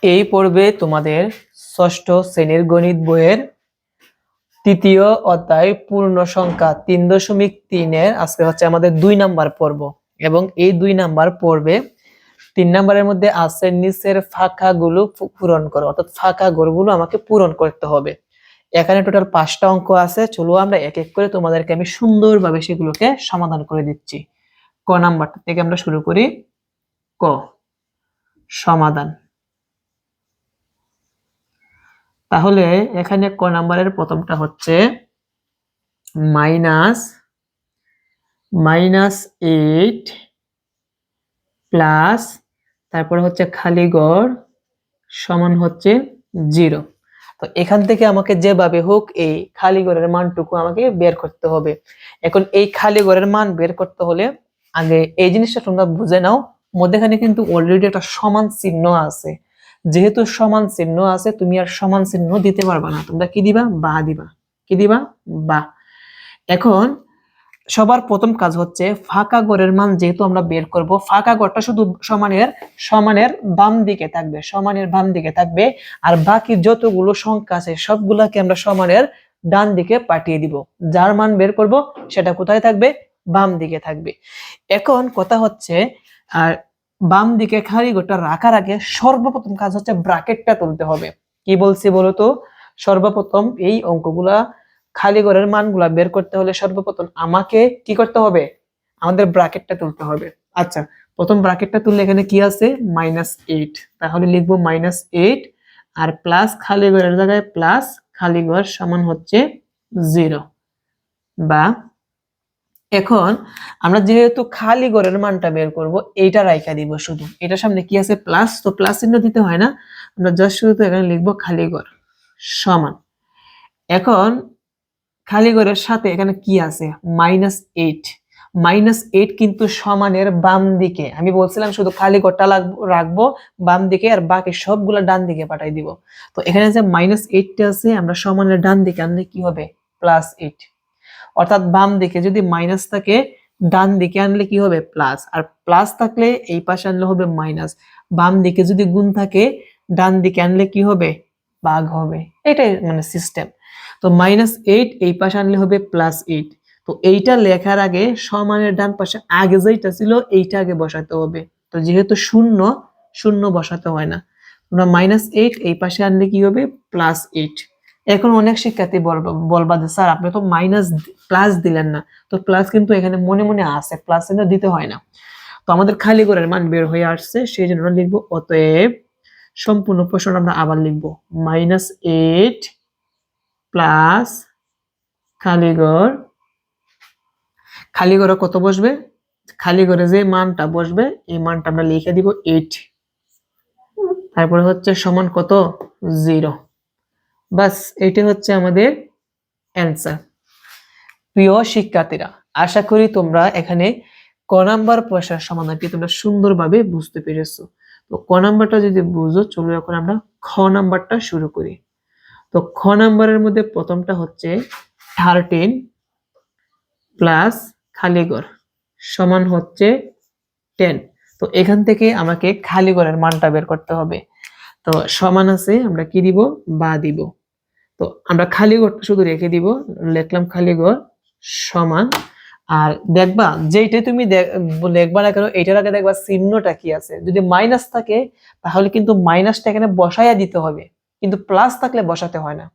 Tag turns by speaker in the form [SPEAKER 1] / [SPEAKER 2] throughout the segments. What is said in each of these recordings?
[SPEAKER 1] এই পর্বে তোমাদের ষষ্ঠ শ্রেণীর গণিত বইয়ের তৃতীয় অধ্যায় পূর্ণ সংখ্যা 3.3 আজকে হচ্ছে আমাদের 2 নাম্বার পর্ব। এবং এই 2 নাম্বার পর্বে 3 নাম্বারের মধ্যে আছে নিচের ফাঁকাগুলো পূরণ করো, অর্থাৎ ফাঁকা ঘরগুলো আমাকে পূরণ করতে হবে। এখানে টোটাল 5টা অঙ্ক আছে, চলো আমরা এক এক করে তোমাদেরকে আমি সুন্দরভাবে সেগুলোকে সমাধান করে দিচ্ছি। ক নাম্বারটা থেকে আমরা শুরু করি। ক, সমাধান। তাহলে এখানে ক নাম্বারের প্রথমটা হচ্ছে -8 প্লাস তারপরে হচ্ছে খালি ঘর সমান হচ্ছে 0। তো এখান থেকে আমাকে যেভাবে হোক এই খালি ঘরের মানটুকু আমাকে বের করতে হবে। এখন এই খালি ঘরের মান বের করতে হলে আগে এই জিনিসটা তোমরা বুঝে নাও, মধ্যখানে কিন্তু অলরেডি একটা সমান চিহ্ন আছে। যেহেতু সমান চিহ্ন আছে, তুমি আর সমান চিহ্ন দিতে পারবে না, তোমরা কি দিবা? বা দিবা। কি দিবা? বা। এখন সবার প্রথম কাজ হচ্ছে ফাঁকা ঘরের মান যেহেতু আমরা বের করব, ফাঁকা ঘরটা শুধু সমানের বাম দিকে থাকবে, সমানের বাম দিকে থাকবে। আর বাকি যতগুলো সংখ্যা আছে সবগুলাকে আমরা সমানের ডান দিকে পাঠিয়ে দিব। যার মান বের করব সেটা কোথায় থাকবে? বাম দিকে থাকবে। এখন কথা হচ্ছে আর বাম দিকে খালি ঘরটা রাখার আগে সর্বপ্রথম কাজ হচ্ছে ব্র্যাকেটটা তুলতে হবে। কি বলছি বলো তো? সর্বপ্রথম এই অঙ্কগুলা খালি ঘরের মানগুলা বের করতে হলে সর্বপ্রথম আমাকে কি করতে হবে? আমাদের ব্র্যাকেটটা তুলতে হবে। আচ্ছা, প্রথম ব্র্যাকেটটা তুললে এখানে কি আছে? -8। তাহলে লিখবো -8 আর প্লাস খালি ঘরের জায়গায় প্লাস খালি ঘর সমান হচ্ছে 0। বা এখন আমরা যেহেতু খালি ঘরের মানটা বের করব, এইটা রাইখা দিব শুধু। এটার সামনে কি আছে? প্লাস, তো প্লাস চিহ্ন দিতে হয় না, আমরা জাস্ট শুধু এখানে লিখবো খালি ঘর সমান। এখন খালি ঘরের সাথে এখানে কি আছে? -8। -8 কিন্তু সমানের বাম দিকে। আমি বলছিলাম শুধু খালি ঘরটা রাখবো বাম দিকে আর বাকি সবগুলা ডান দিকে পাঠাই দিব। তো এখানে যে -8টা আছে, আমরা সমানের ডান দিকে আনলে কি হবে? +8। অর্থাৎ বাম দিকে যদি মাইনাস থাকে, ডান দিকে আনলে কি হবে? প্লাস। আর প্লাস থাকলে এই পাশে আনলে হবে মাইনাস। বাম দিকে যদি গুণ থাকে, ডান দিকে আনলে কি হবে? ভাগ হবে। এটাই মানে সিস্টেম। তো -8 এই পাশে আনলে হবে +8। তো এইটা লেখার আগে সমানের ডান পাশে আগে যেটা ছিল এইটা আগে বসাতে হবে। তো যেহেতু শূন্য, শূন্য বসাতে হয় না। তোমরা -8 এই পাশে আনলে কি হবে? +8। এখন অনেক শিক্ষার্থী বলবা যে স্যার আপনি তো মাইনাস প্লাস দিলেন না। তো প্লাস কিন্তু এখানে মনে মনে আছে, প্লাস চিহ্ন দিতে হয় না। তো আমাদের খালি ঘরের মান বের হয়ে আসছে, সেই জন্য আমরা লিখবো অতএব সম্পূর্ণ প্রশ্ন আমরা আবার লিখবো -8 প্লাস খালি ঘর। খালি ঘরে কত বসবে? খালি ঘরে যে মানটা বসবে এই মানটা আমরা লিখে দিব 8। তারপরে হচ্ছে সমান কত? 0। বাস, এটাই হচ্ছে আমাদের অ্যান্সার। প্রিয় শিক্ষার্থীরা, আশা করি তোমরা এখানে ক নাম্বার প্রশ্নের সমাধানটি তোমরা সুন্দরভাবে বুঝতে পেরেছো। তো ক নাম্বারটা যদি বুঝো, চলো এখন আমরা খ নাম্বারটা শুরু করি। তো খ নাম্বারের মধ্যে প্রথমটা হচ্ছে 13 প্লাস খালি ঘর সমান হচ্ছে 10। তো এখান থেকে আমাকে খালি ঘরের মানটা বের করতে হবে। তো সমান আছে, আমরা কি দিব? বা দিব। তো আমরা খালি ঘরটা শুধু রেখে দিব, লিখলাম খালি ঘর সমান। আর দেখবা যেইটাই তুমি লিখবা না কেন, এটার আগে দেখবা চিহ্নটা কি আছে। যদি মাইনাস থাকে তাহলে কিন্তু মাইনাসটা এখানে বসাইয়া দিতে হবে, কিন্তু প্লাস থাকলে বসাতে হয় না।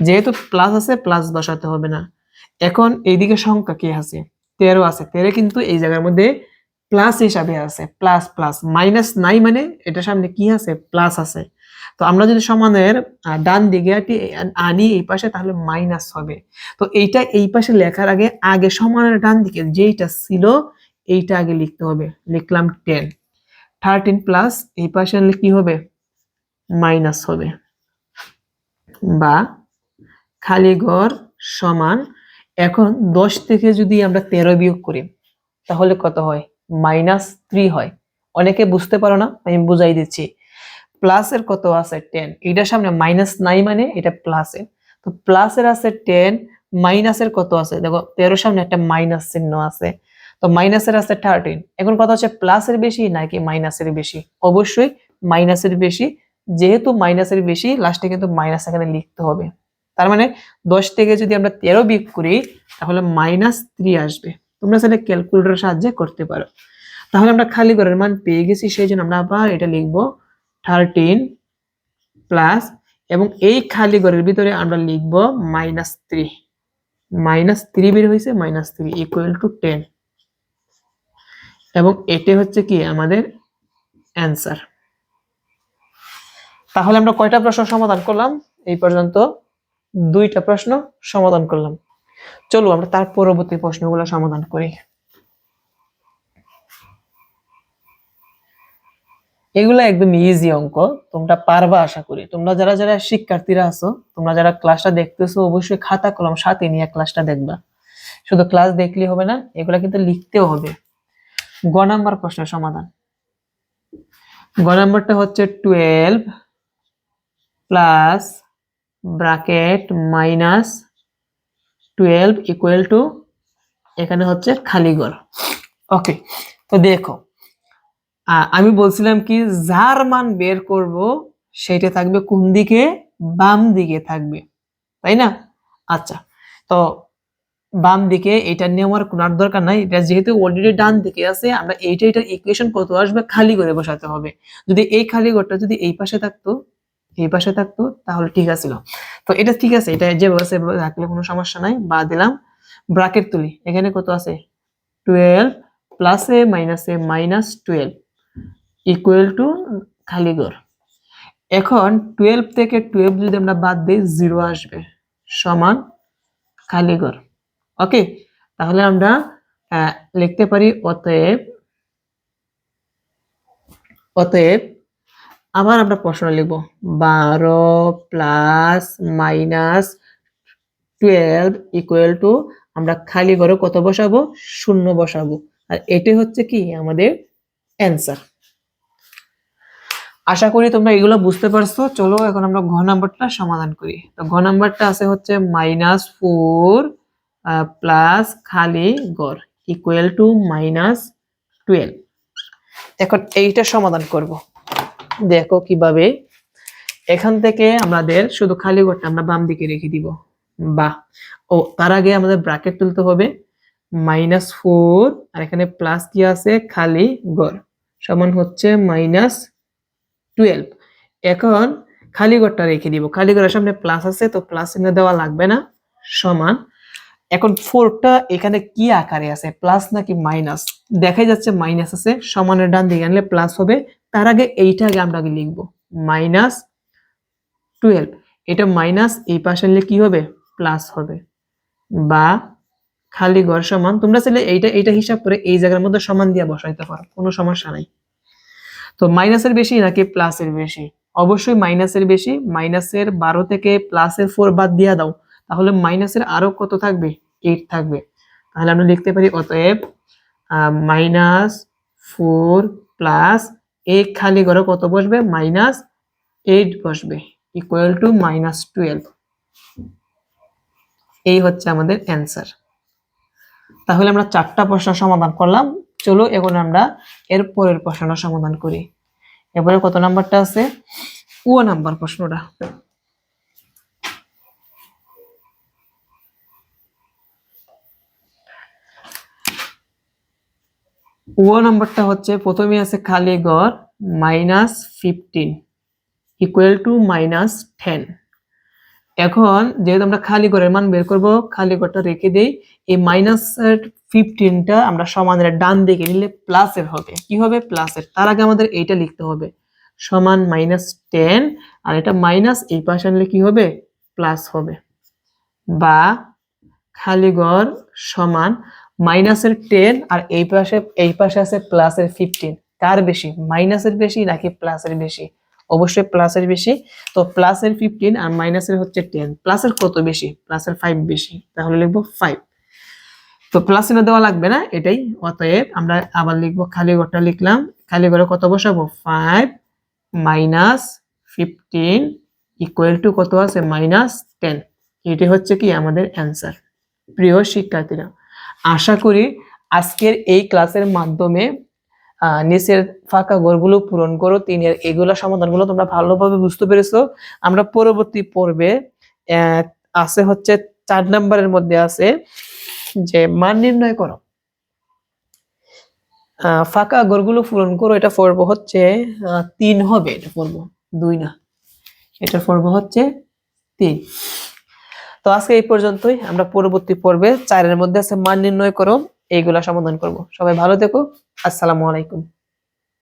[SPEAKER 1] যেহেতু প্লাস আছে, প্লাস বসাতে হবে না। এখন এইদিকে সংখ্যা কি আছে? 13 আছে। 13 কিন্তু এই জায়গার মধ্যে প্লাস হিসাবে আছে, প্লাস প্লাস। মাইনাস নাই মানে এটার সামনে কি আছে? প্লাস আছে। তো আমরা যদি সমানের ডান দিকে আনি এই পাশে, তাহলে মাইনাস হবে। তো এইটা এই পাশে লেখার আগে আগে সমানের ডান দিকে যেইটা ছিল এইটা আগে লিখতে হবে। লিখলাম 10। 13 প্লাস এই পাশে আনলে কি হবে? মাইনাস হবে। বা খালি ঘর সমান, এখন 10 থেকে যদি আমরা 13 বিয়োগ করি তাহলে কত হয়? -3 হয়। অনেকে বুঝতে পারো না, আমি বুঝাই দিচ্ছি। প্লাসের কত আছে? 10। এটার সামনে মাইনাস নাই মানে এটা প্লাসের। তো প্লাসের আছে 10, মাইনাসের কত আছে? দেখো 13 সামনে একটা মাইনাস চিহ্ন আছে। তো মাইনাসের আছে 13। এখন কথা হচ্ছে প্লাসের বেশি নাকি মাইনাসের বেশি? অবশ্যই মাইনাসের বেশি। যেহেতু মাইনাসের বেশি লাস্টে কিন্তু মাইনাস এখানে লিখতে হবে। তার মানে 10 থেকে যদি আমরা 13 বিয়োগ করি তাহলে -3 আসবে। তোমরা চাইলে ক্যালকুলেটরের সাহায্যে করতে পারো। তাহলে আমরা খালি ঘরের মান পেয়ে গেছি, সেই জন্য আমরা আবার এটা লিখবো 13 প্লাস, এবং এই খালি ঘরের ভিতরে আমরা লিখবো -3, -3 বের হয়েছে, -3 ইকুয়াল টু 10, এবং এটা হচ্ছে কি আমাদের অ্যান্সার। তাহলে আমরা কয়টা প্রশ্ন সমাধান করলাম? এই পর্যন্ত 2টা প্রশ্ন সমাধান করলাম। চলো আমরা তার পরবর্তী প্রশ্নগুলো সমাধান করি। এগুলো একদম ইজি অঙ্ক, তোমরা পারবা আশা করি। তোমরা যারা যারা শিক্ষার্থীরা আছো, তোমরা যারা ক্লাসটা দেখতেছো, অবশ্যই খাতা কলম সাথে নিয়ে ক্লাসটা দেখবা। শুধু ক্লাস দেখলেই হবে না, এগুলা কিন্তু লিখতেও হবে। গ নাম্বার প্রশ্নের সমাধান। গ নাম্বারটা হচ্ছে 12 প্লাস ব্র্যাকেট -12 ইকুয়াল টু, এখানে হচ্ছে খালি ঘর। ওকে, তো দেখো আমি বলছিলাম কি, যার মান বের করব সেটা থাকবে কোন দিকে? বাম দিকে থাকবে, তাই না? আচ্ছা, তো বাম দিকে এটা নেওয়ার কোনো দরকার নাই, এটা যেহেতু অলরেডি ডান দিকে আছে, আমরা এটার ইকুয়েশন কত আসবে খালি করে বসাতে হবে। যদি এই খালি ঘরটা যদি এই পাশে থাকতো, এই পাশে থাকতো তাহলে ঠিক আছিল। তো এটা ঠিক আছে, এটা যেভাবে সেভাবে রাখলে কোনো সমস্যা নাই, বা দিলাম। ব্র্যাকেট তুলি, এখানে কত আছে? 12 প্লাসে মাইনাসে -12 ইকুয়াল টু খালি ঘর। এখন 12 থেকে 12 যদি আমরা বাদ দিই 0 আসবে, সমান খালি ঘর। ওকে, তাহলে আমরা লিখতে পারি অতএব আবার আমরা প্রশ্ন লিখব 12 প্লাস -12 ইকুয়াল টু, আমরা খালি ঘরে কত বসাবো? 0 বসাবো, আর এটাই হচ্ছে কি আমাদের অ্যান্সার। আশা করি তোমরা এগুলো বুঝতে পারছো। চলো এখন আমরা ঘ নাম্বারটা সমাধান করি। তো ঘ নাম্বারটা আছে হচ্ছে -4 প্লাস খালি ঘর ইকুয়াল টু -12। এখন এইটা সমাধান করব। দেখো কিভাবে। এখান থেকে আমাদের শুধু খালি ঘরটা আমরা বাম দিকে রেখে দিব, বা তার আগে আমাদের ব্র্যাকেট তুলতে হবে। -4 আর এখানে প্লাস কি আছে? খালি ঘর সমান হচ্ছে -12। এখন খালি ঘরটা রেখে দিব, খালি ঘরের সামনে প্লাস আছে তো প্লাস চিহ্ন দেওয়া লাগবে না, সমান। এখন 4টা এখানে কি আকারে আছে, প্লাস নাকি মাইনাস? দেখাই যাচ্ছে মাইনাস আছে, সমানের ডান দিকে আনলে প্লাস হবে। তার আগে এইটা আমরা আগে লিখবো -12, এটা মাইনাস, এই পাশে আনলে কি হবে? প্লাস হবে, বা খালি ঘর সমান, তোমরা চাইলে এইটা হিসাব করে এই জায়গার মধ্যে সমান দিয়ে বসাইতে পারো, কোনো সমস্যা নাই। তো মাইনাসের বেশি নাকি প্লাসের বেশি? অবশ্যই মাইনাসের বেশি। মাইনাসের 12 থেকে প্লাসের 4 বাদ দিয়ে দাও, তাহলে মাইনাসের আরো কত থাকবে? 8 থাকবে। তাহলে আমরা লিখতে পারি অতএব -4 প্লাস এই খালি ঘরে কত বসবে? -8 বসবে ইকুয়াল টু -12। এই হচ্ছে আমাদের অ্যান্সার। তাহলে আমরা 4টা প্রশ্ন সমাধান করলাম। চলো এখন আমরা এর পরের প্রশ্নটা সমাধান করি। এবারে কত নাম্বারটা আছে? ও নাম্বার প্রশ্নটা। ও নাম্বারটা হচ্ছে, প্রথমে আছে খালি ঘর -15 ইকুয়াল টু -10। এখন যেহেতু আমরা খালি ঘরের মান বের করব, খালি ঘরটা রেখে দেই। এই -15টা আমরা সমানের ডান দিকে নিলে প্লাসের হবে। কি হবে? প্লাসের। তার আগে আমাদের এইটা লিখতে হবে, সমান -10, আর এটা মাইনাস, এই পাশে আনলে কি হবে? প্লাস হবে, বা খালি ঘর সমান মাইনাসের 10 আর এই পাশে আছে প্লাসের 15। কার বেশি? মাইনাসের বেশি নাকি প্লাসের বেশি? অবশ্যই প্লাসের বেশি। তো প্লাসের 15 আর মাইনাসের হচ্ছে 10, প্লাসের কত বেশি? প্লাসের 5 বেশি, তাহলে লিখবো 5। তো প্লাস চিহ্ন দেওয়া লাগবে না, এটাই। অতএব আমরা আবার লিখবো, খালি ঘরটা লিখলাম, খালি ঘরে কত বসাবো? 5 -15 ইকুয়াল টু কত আছে? -10। এটি হচ্ছে কি আমাদের অ্যান্সার। প্রিয় শিক্ষার্থীরা, আশা করি আজকের এই ক্লাসের মাধ্যমে নিচের ফাঁকা ঘরগুলো পূরণ করো 3-এর এগুলা সমাধানগুলো তোমরা ভালোভাবে বুঝতে পেরেছো। আমরা পরবর্তী পর্বে আছে হচ্ছে 4 নম্বরের মধ্যে আছে যে মান নির্ণয় করো। ফাঁকা ঘরগুলো পূরণ করো, এটা পর্ব হচ্ছে 3 হবে, এটা পর্ব 2 না, এটা পর্ব হচ্ছে 3। তো আজকে এই পর্যন্তই। আমরা পরবর্তী পর্বে 4-এর মধ্যে আছে মান নির্ণয় করো, এইগুলা সমাধান করব। সবাই ভালো থেকো। আসসালামু আলাইকুম।